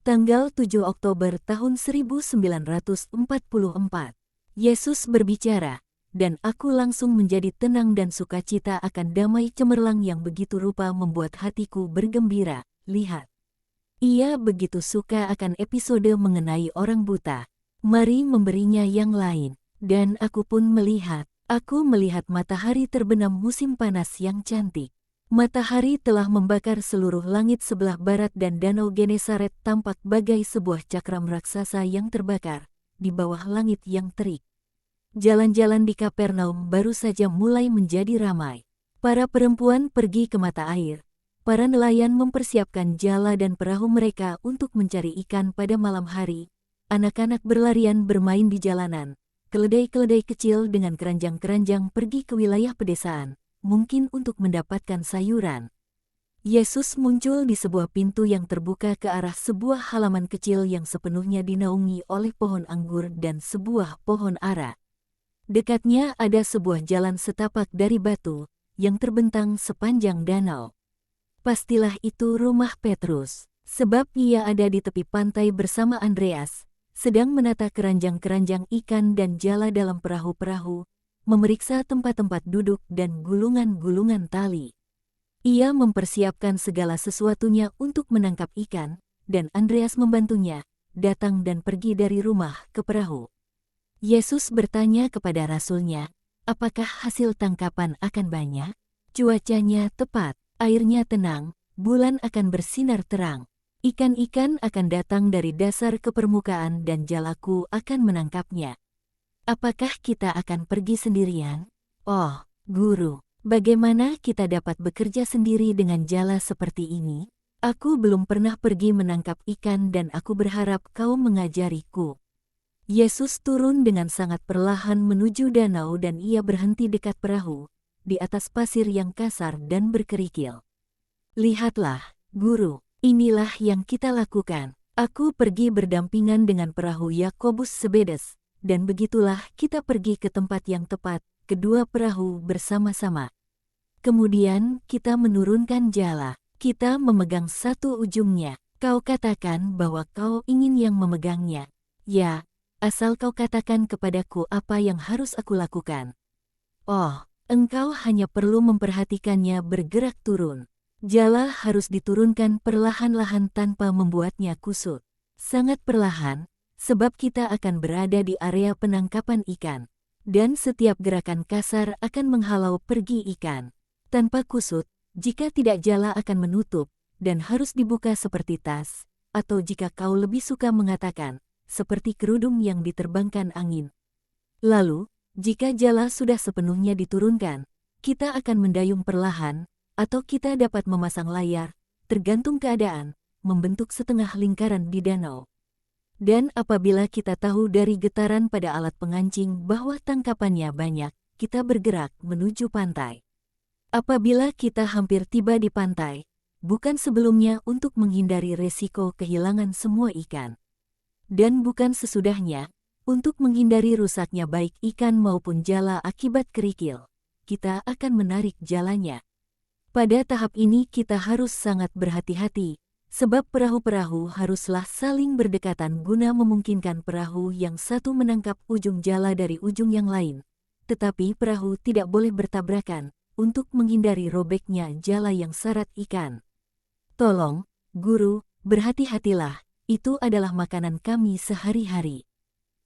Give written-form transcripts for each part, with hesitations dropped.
Tanggal 7 Oktober tahun 1944. Yesus berbicara, dan aku langsung menjadi tenang dan sukacita akan damai cemerlang yang begitu rupa membuat hatiku bergembira. Lihat, ia begitu suka akan episode mengenai orang buta. Mari memberinya yang lain. Dan aku pun melihat. Aku melihat matahari terbenam musim panas yang cantik. Matahari telah membakar seluruh langit sebelah barat dan danau Genesaret tampak bagai sebuah cakram raksasa yang terbakar di bawah langit yang terik. Jalan-jalan di Kapernaum baru saja mulai menjadi ramai. Para perempuan pergi ke mata air. Para nelayan mempersiapkan jala dan perahu mereka untuk mencari ikan pada malam hari. Anak-anak berlarian bermain di jalanan. Keledai-keledai kecil dengan keranjang-keranjang pergi ke wilayah pedesaan, mungkin untuk mendapatkan sayuran. Yesus muncul di sebuah pintu yang terbuka ke arah sebuah halaman kecil yang sepenuhnya dinaungi oleh pohon anggur dan sebuah pohon ara. Dekatnya ada sebuah jalan setapak dari batu yang terbentang sepanjang danau. Pastilah itu rumah Petrus, sebab ia ada di tepi pantai bersama Andreas, sedang menata keranjang-keranjang ikan dan jala dalam perahu-perahu, memeriksa tempat-tempat duduk dan gulungan-gulungan tali. Ia mempersiapkan segala sesuatunya untuk menangkap ikan, dan Andreas membantunya, datang dan pergi dari rumah ke perahu. Yesus bertanya kepada rasulnya, apakah hasil tangkapan akan banyak? Cuacanya tepat, airnya tenang, bulan akan bersinar terang. Ikan-ikan akan datang dari dasar ke permukaan dan jalaku akan menangkapnya. Apakah kita akan pergi sendirian? Oh, Guru, bagaimana kita dapat bekerja sendiri dengan jala seperti ini? Aku belum pernah pergi menangkap ikan dan aku berharap kau mengajariku. Yesus turun dengan sangat perlahan menuju danau dan ia berhenti dekat perahu, di atas pasir yang kasar dan berkerikil. Lihatlah, Guru. Inilah yang kita lakukan. Aku pergi berdampingan dengan perahu Yakobus Sebedes, dan begitulah kita pergi ke tempat yang tepat, kedua perahu bersama-sama. Kemudian kita menurunkan jala. Kita memegang satu ujungnya. Kau katakan bahwa kau ingin yang memegangnya. Ya, asal kau katakan kepadaku apa yang harus aku lakukan. Oh, engkau hanya perlu memperhatikannya bergerak turun. Jala harus diturunkan perlahan-lahan tanpa membuatnya kusut. Sangat perlahan, sebab kita akan berada di area penangkapan ikan. Dan setiap gerakan kasar akan menghalau pergi ikan. Tanpa kusut, jika tidak jala akan menutup, dan harus dibuka seperti tas, atau jika kau lebih suka mengatakan, seperti kerudung yang diterbangkan angin. Lalu, jika jala sudah sepenuhnya diturunkan, kita akan mendayung perlahan, atau kita dapat memasang layar, tergantung keadaan, membentuk setengah lingkaran di danau. Dan apabila kita tahu dari getaran pada alat pengancing bahwa tangkapannya banyak, kita bergerak menuju pantai. Apabila kita hampir tiba di pantai, bukan sebelumnya untuk menghindari resiko kehilangan semua ikan. Dan bukan sesudahnya, untuk menghindari rusaknya baik ikan maupun jala akibat kerikil, kita akan menarik jalanya. Pada tahap ini kita harus sangat berhati-hati, sebab perahu-perahu haruslah saling berdekatan guna memungkinkan perahu yang satu menangkap ujung jala dari ujung yang lain. Tetapi perahu tidak boleh bertabrakan, untuk menghindari robeknya jala yang syarat ikan. Tolong, Guru, berhati-hatilah, itu adalah makanan kami sehari-hari.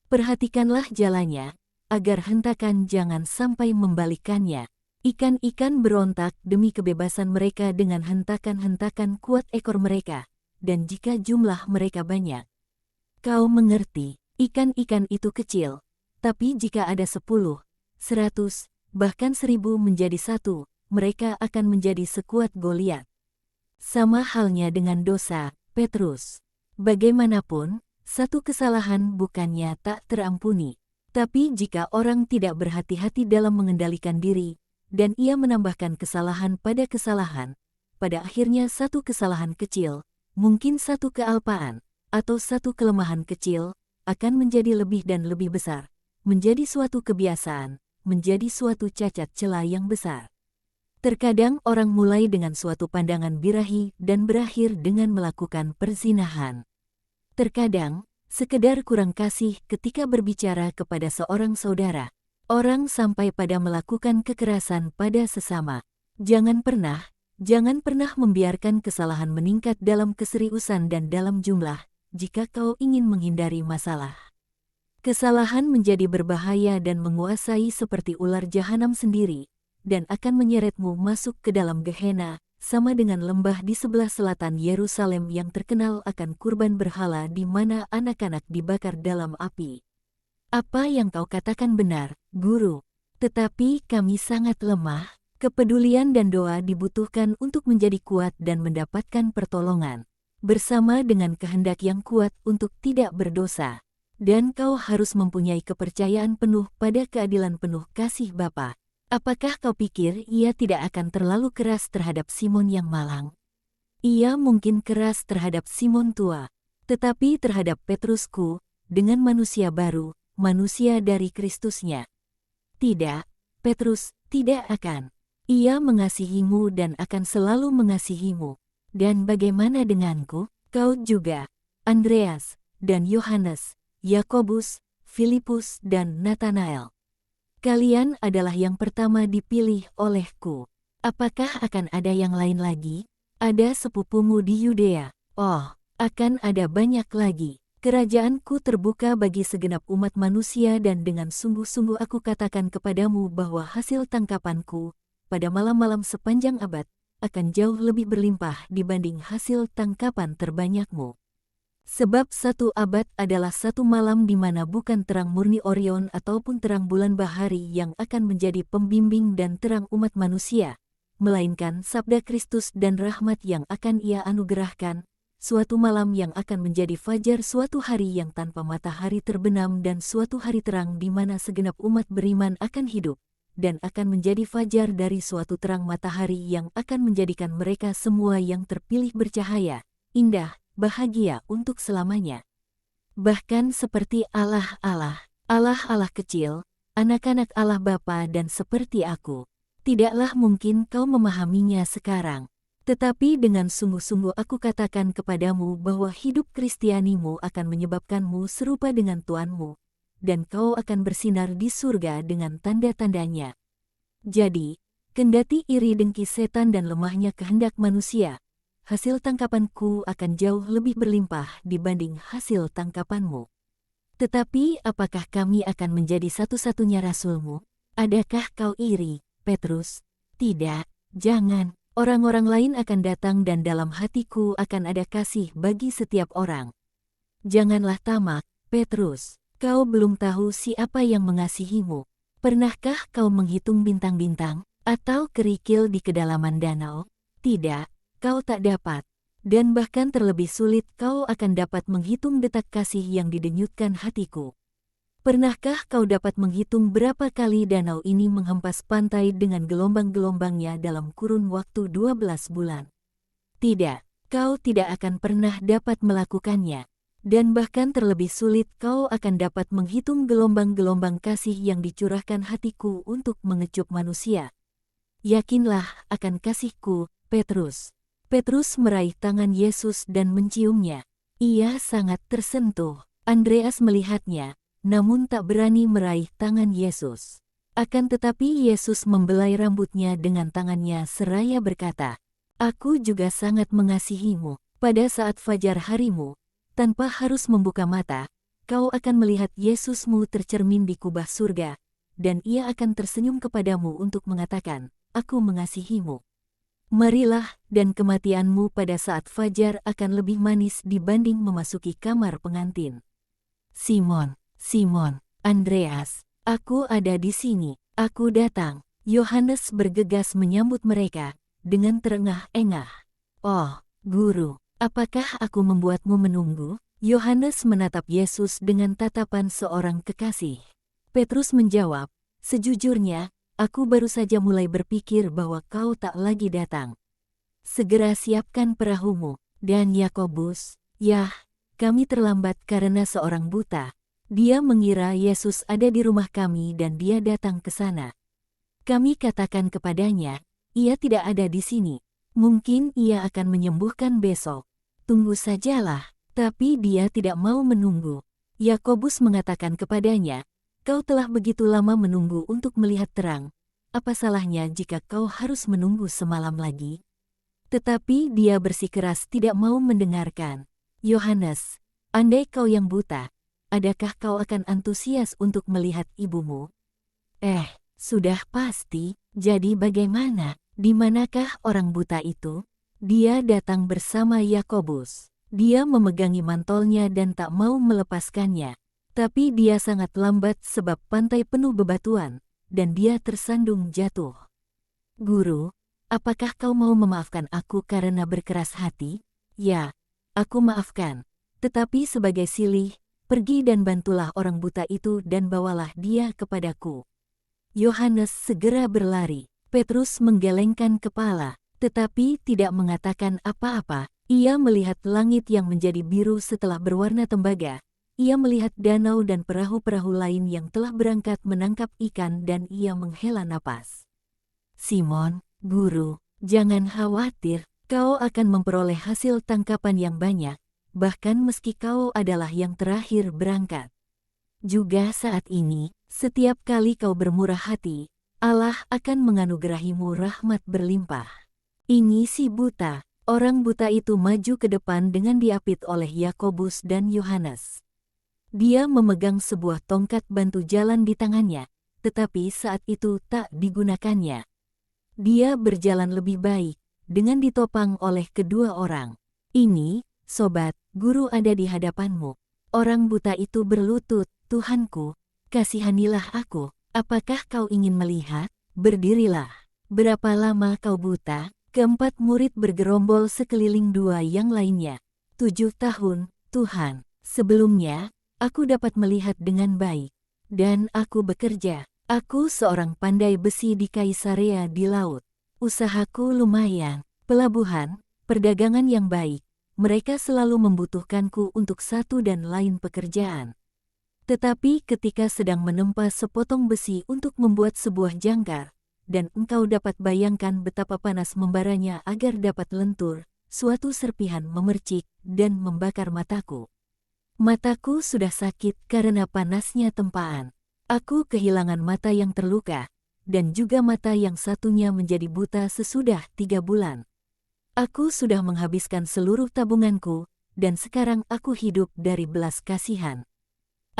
Perhatikanlah jalanya, agar hentakan jangan sampai membalikkannya. Ikan-ikan berontak demi kebebasan mereka dengan hentakan-hentakan kuat ekor mereka, dan jika jumlah mereka banyak. Kau mengerti, ikan-ikan itu kecil, tapi jika ada 10, 100, bahkan 1000 menjadi satu, mereka akan menjadi sekuat Goliat. Sama halnya dengan dosa, Petrus. Bagaimanapun, satu kesalahan bukannya tak terampuni. Tapi jika orang tidak berhati-hati dalam mengendalikan diri, dan ia menambahkan kesalahan pada kesalahan, pada akhirnya satu kesalahan kecil, mungkin satu kealpaan, atau satu kelemahan kecil, akan menjadi lebih dan lebih besar, menjadi suatu kebiasaan, menjadi suatu cacat celah yang besar. Terkadang orang mulai dengan suatu pandangan birahi dan berakhir dengan melakukan perzinahan. Terkadang, sekedar kurang kasih ketika berbicara kepada seorang saudara. Orang sampai pada melakukan kekerasan pada sesama. Jangan pernah membiarkan kesalahan meningkat dalam keseriusan dan dalam jumlah, jika kau ingin menghindari masalah. Kesalahan menjadi berbahaya dan menguasai seperti ular jahanam sendiri, dan akan menyeretmu masuk ke dalam Gehenna, sama dengan lembah di sebelah selatan Yerusalem yang terkenal akan kurban berhala di mana anak-anak dibakar dalam api. Apa yang kau katakan benar, Guru. Tetapi kami sangat lemah. Kepedulian dan doa dibutuhkan untuk menjadi kuat dan mendapatkan pertolongan. Bersama dengan kehendak yang kuat untuk tidak berdosa. Dan kau harus mempunyai kepercayaan penuh pada keadilan penuh kasih Bapa. Apakah kau pikir ia tidak akan terlalu keras terhadap Simon yang malang? Ia mungkin keras terhadap Simon tua. Tetapi terhadap Petrusku, dengan manusia baru, manusia dari Kristusnya. Tidak, Petrus, tidak akan. Ia mengasihimu dan akan selalu mengasihimu. Dan bagaimana denganku? Kau juga, Andreas, dan Yohanes, Yakobus, Filipus dan Natanael. Kalian adalah yang pertama dipilih olehku. Apakah akan ada yang lain lagi? Ada sepupumu di Yudea. Oh, akan ada banyak lagi. Kerajaanku terbuka bagi segenap umat manusia dan dengan sungguh-sungguh aku katakan kepadamu bahwa hasil tangkapanku, pada malam-malam sepanjang abad, akan jauh lebih berlimpah dibanding hasil tangkapan terbanyakmu. Sebab 1 abad adalah 1 malam di mana bukan terang murni Orion ataupun terang bulan bahari yang akan menjadi pembimbing dan terang umat manusia, melainkan sabda Kristus dan rahmat yang akan ia anugerahkan, suatu malam yang akan menjadi fajar suatu hari yang tanpa matahari terbenam dan suatu hari terang di mana segenap umat beriman akan hidup, dan akan menjadi fajar dari suatu terang matahari yang akan menjadikan mereka semua yang terpilih bercahaya, indah, bahagia untuk selamanya. Bahkan seperti Allah kecil, anak-anak Allah Bapa dan seperti aku. Tidaklah mungkin kau memahaminya sekarang. Tetapi dengan sungguh-sungguh aku katakan kepadamu bahwa hidup Kristianimu akan menyebabkanmu serupa dengan Tuanmu, dan kau akan bersinar di surga dengan tanda-tandanya. Jadi, kendati iri dengki setan dan lemahnya kehendak manusia, hasil tangkapanku akan jauh lebih berlimpah dibanding hasil tangkapanmu. Tetapi apakah kami akan menjadi satu-satunya rasulmu? Adakah kau iri, Petrus? Tidak, jangan. Orang-orang lain akan datang dan dalam hatiku akan ada kasih bagi setiap orang. Janganlah tamak, Petrus. Kau belum tahu siapa yang mengasihimu. Pernahkah kau menghitung bintang-bintang atau kerikil di kedalaman danau? Tidak, kau tak dapat. Dan bahkan terlebih sulit kau akan dapat menghitung detak kasih yang didenyutkan hatiku. Pernahkah kau dapat menghitung berapa kali danau ini menghempas pantai dengan gelombang-gelombangnya dalam kurun waktu 12 bulan? Tidak, kau tidak akan pernah dapat melakukannya. Dan bahkan terlebih sulit kau akan dapat menghitung gelombang-gelombang kasih yang dicurahkan hatiku untuk mengecup manusia. Yakinlah akan kasihku, Petrus. Petrus meraih tangan Yesus dan menciumnya. Ia sangat tersentuh. Andreas melihatnya, namun tak berani meraih tangan Yesus. Akan tetapi Yesus membelai rambutnya dengan tangannya seraya berkata, "Aku juga sangat mengasihimu. Pada saat fajar harimu, tanpa harus membuka mata, kau akan melihat Yesusmu tercermin di kubah surga, dan ia akan tersenyum kepadamu untuk mengatakan, 'Aku mengasihimu.' Marilah, dan kematianmu pada saat fajar akan lebih manis dibanding memasuki kamar pengantin." Simon, Andreas, aku ada di sini, aku datang. Yohanes bergegas menyambut mereka, dengan terengah-engah. "Oh, Guru, apakah aku membuatmu menunggu?" Yohanes menatap Yesus dengan tatapan seorang kekasih. Petrus menjawab, "Sejujurnya, aku baru saja mulai berpikir bahwa kau tak lagi datang. Segera siapkan perahumu." Dan Yakobus, "Yah, kami terlambat karena seorang buta. Dia mengira Yesus ada di rumah kami dan dia datang ke sana. Kami katakan kepadanya, 'Ia tidak ada di sini. Mungkin ia akan menyembuhkan besok.' Tunggu sajalah." Tapi dia tidak mau menunggu. Yakobus mengatakan kepadanya, "Kau telah begitu lama menunggu untuk melihat terang. Apa salahnya jika kau harus menunggu semalam lagi?" Tetapi dia bersikeras tidak mau mendengarkan. "Yohanes, andai kau yang buta, adakah kau akan antusias untuk melihat ibumu?" Sudah pasti. Jadi bagaimana? Di manakah orang buta itu? Dia datang bersama Yakobus. Dia memegangi mantolnya dan tak mau melepaskannya. Tapi dia sangat lambat sebab pantai penuh bebatuan, dan dia tersandung jatuh. "Guru, apakah kau mau memaafkan aku karena berkeras hati?" "Ya, aku maafkan. Tetapi sebagai silih, pergi dan bantulah orang buta itu dan bawalah dia kepadaku." Yohanes segera berlari. Petrus menggelengkan kepala, tetapi tidak mengatakan apa-apa. Ia melihat langit yang menjadi biru setelah berwarna tembaga. Ia melihat danau dan perahu-perahu lain yang telah berangkat menangkap ikan dan ia menghela napas. "Simon, Guru, jangan khawatir, kau akan memperoleh hasil tangkapan yang banyak, bahkan meski kau adalah yang terakhir berangkat. Juga saat ini, setiap kali kau bermurah hati, Allah akan menganugerahimu rahmat berlimpah." Ini si buta. Orang buta itu maju ke depan dengan diapit oleh Yakobus dan Yohanes. Dia memegang sebuah tongkat bantu jalan di tangannya, tetapi saat itu tak digunakannya. Dia berjalan lebih baik, dengan ditopang oleh kedua orang. "Ini, sobat, guru ada di hadapanmu." Orang buta itu berlutut, "Tuhanku, kasihanilah aku. Apakah kau ingin melihat? Berdirilah." "Berapa lama kau buta?" Keempat murid bergerombol sekeliling dua yang lainnya. 7 tahun, Tuhan. Sebelumnya, aku dapat melihat dengan baik. Dan aku bekerja. Aku seorang pandai besi di Kaisarea di laut. Usahaku lumayan. Pelabuhan, perdagangan yang baik. Mereka selalu membutuhkanku untuk satu dan lain pekerjaan. Tetapi ketika sedang menempa sepotong besi untuk membuat sebuah jangkar, dan engkau dapat bayangkan betapa panas membaranya agar dapat lentur, suatu serpihan memercik dan membakar mataku. Mataku sudah sakit karena panasnya tempaan. Aku kehilangan mata yang terluka, dan juga mata yang satunya menjadi buta sesudah 3 bulan. Aku sudah menghabiskan seluruh tabunganku, dan sekarang aku hidup dari belas kasihan.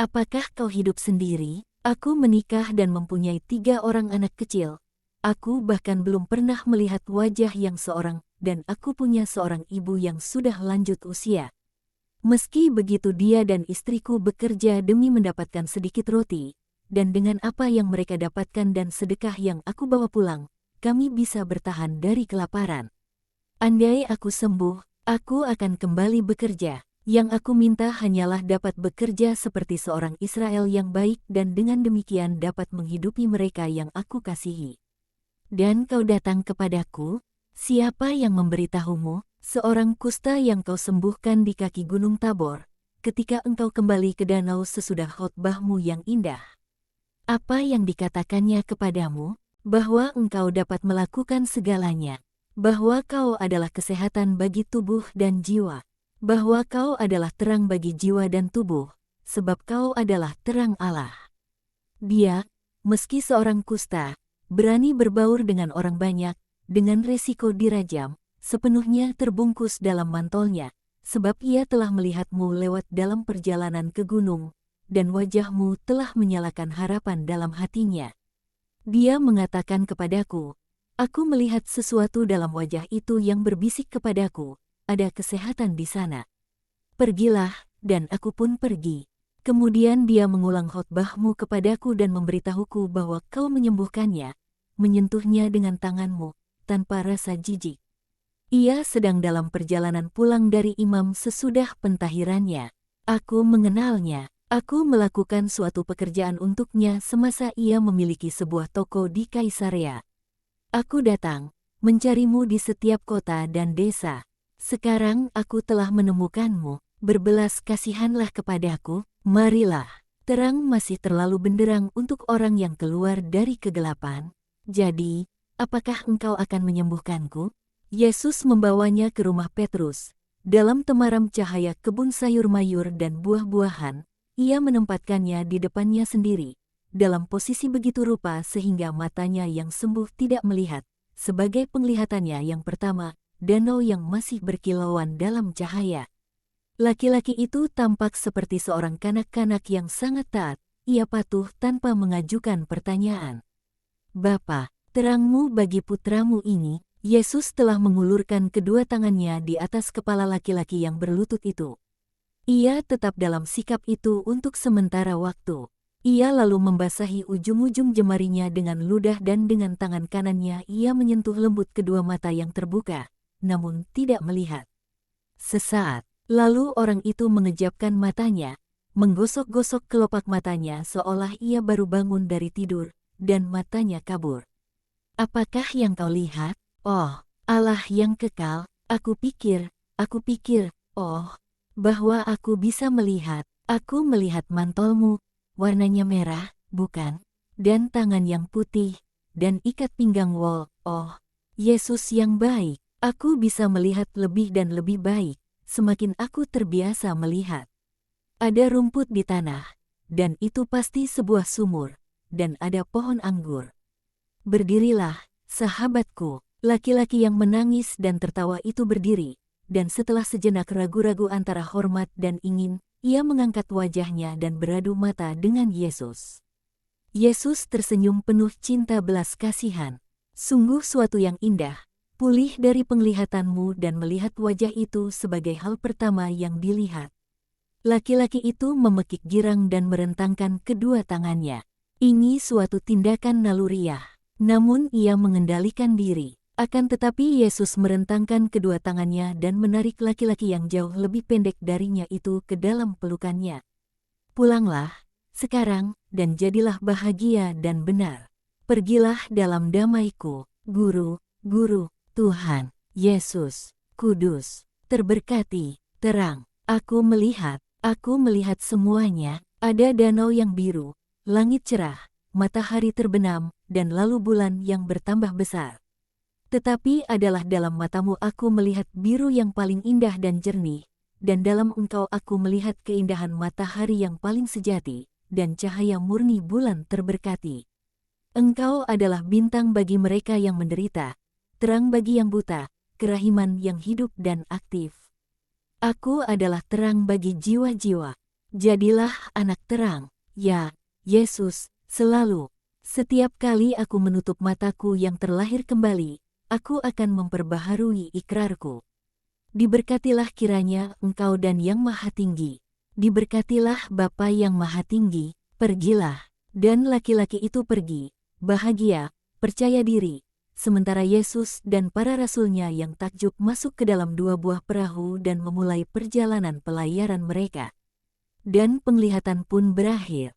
Apakah kau hidup sendiri? Aku menikah dan mempunyai 3 orang anak kecil. Aku bahkan belum pernah melihat wajah yang seorang, dan aku punya seorang ibu yang sudah lanjut usia. Meski begitu dia dan istriku bekerja demi mendapatkan sedikit roti, dan dengan apa yang mereka dapatkan dan sedekah yang aku bawa pulang, kami bisa bertahan dari kelaparan. Andai aku sembuh, aku akan kembali bekerja. Yang aku minta hanyalah dapat bekerja seperti seorang Israel yang baik dan dengan demikian dapat menghidupi mereka yang aku kasihi. Dan kau datang kepadaku, siapa yang memberitahumu, seorang kusta yang kau sembuhkan di kaki Gunung Tabor, ketika engkau kembali ke danau sesudah khotbahmu yang indah? Apa yang dikatakannya kepadamu? Bahwa engkau dapat melakukan segalanya, bahwa kau adalah kesehatan bagi tubuh dan jiwa, bahwa kau adalah terang bagi jiwa dan tubuh, sebab kau adalah terang Allah. Dia, meski seorang kusta, berani berbaur dengan orang banyak, dengan resiko dirajam, sepenuhnya terbungkus dalam mantolnya, sebab ia telah melihatmu lewat dalam perjalanan ke gunung, dan wajahmu telah menyalakan harapan dalam hatinya. Dia mengatakan kepadaku, aku melihat sesuatu dalam wajah itu yang berbisik kepadaku, ada kesehatan di sana. Pergilah, dan aku pun pergi. Kemudian dia mengulang khotbahmu kepadaku dan memberitahuku bahwa kau menyembuhkannya, menyentuhnya dengan tanganmu, tanpa rasa jijik. Ia sedang dalam perjalanan pulang dari imam sesudah pentahirannya. Aku mengenalnya. Aku melakukan suatu pekerjaan untuknya semasa ia memiliki sebuah toko di Kaisarea. Aku datang, mencarimu di setiap kota dan desa. Sekarang aku telah menemukanmu, berbelas kasihanlah kepadaku. Marilah, terang masih terlalu benderang untuk orang yang keluar dari kegelapan. Jadi, apakah engkau akan menyembuhkanku? Yesus membawanya ke rumah Petrus, Dalam temaram cahaya kebun sayur mayur dan buah-buahan, ia menempatkannya di depannya sendiri, dalam posisi begitu rupa sehingga matanya yang sembuh tidak melihat, sebagai penglihatannya yang pertama, danau yang masih berkilauan dalam cahaya. Laki-laki itu tampak seperti seorang kanak-kanak yang sangat taat, ia patuh tanpa mengajukan pertanyaan. "Bapa, terangmu bagi putramu ini." Yesus telah mengulurkan kedua tangannya di atas kepala laki-laki yang berlutut itu. Ia tetap dalam sikap itu untuk sementara waktu. Ia lalu membasahi ujung-ujung jemarinya dengan ludah dan dengan tangan kanannya ia menyentuh lembut kedua mata yang terbuka, namun tidak melihat. Sesaat, lalu orang itu mengejapkan matanya, menggosok-gosok kelopak matanya seolah ia baru bangun dari tidur, dan matanya kabur. "Apakah yang kau lihat? Oh, Allah yang kekal, aku pikir, oh, bahwa aku bisa melihat. Aku melihat mantolmu, warnanya merah, bukan? Dan tangan yang putih, dan ikat pinggang wol. Oh, Yesus yang baik, aku bisa melihat lebih dan lebih baik, semakin aku terbiasa melihat. Ada rumput di tanah, dan itu pasti sebuah sumur, dan ada pohon anggur. Berdirilah, sahabatku." Laki-laki yang menangis dan tertawa itu berdiri, dan setelah sejenak ragu-ragu antara hormat dan ingin, ia mengangkat wajahnya dan beradu mata dengan Yesus. Yesus tersenyum penuh cinta belas kasihan. "Sungguh suatu yang indah, pulih dari penglihatanmu dan melihat wajah itu sebagai hal pertama yang dilihat." Laki-laki itu memekik girang dan merentangkan kedua tangannya. Ini suatu tindakan naluriah, namun ia mengendalikan diri. Akan tetapi Yesus merentangkan kedua tangannya dan menarik laki-laki yang jauh lebih pendek darinya itu ke dalam pelukannya. "Pulanglah, sekarang, dan jadilah bahagia dan benar. Pergilah dalam damaiku, Guru, Guru, Tuhan, Yesus, Kudus, terberkati, terang. Aku melihat semuanya, ada danau yang biru, langit cerah, matahari terbenam, dan lalu bulan yang bertambah besar. Tetapi adalah dalam matamu aku melihat biru yang paling indah dan jernih, dan dalam engkau aku melihat keindahan matahari yang paling sejati, dan cahaya murni bulan terberkati. Engkau adalah bintang bagi mereka yang menderita, terang bagi yang buta, kerahiman yang hidup dan aktif. Aku adalah terang bagi jiwa-jiwa. Jadilah anak terang, ya, Yesus, selalu. Setiap kali aku menutup mataku yang terlahir kembali, aku akan memperbaharui ikrarku. Diberkatilah kiranya Engkau dan Yang Maha Tinggi. Diberkatilah Bapa yang Maha Tinggi, pergilah." Dan laki-laki itu pergi, bahagia, percaya diri, sementara Yesus dan para rasulnya yang takjub masuk ke dalam dua buah perahu dan memulai perjalanan pelayaran mereka. Dan penglihatan pun berakhir.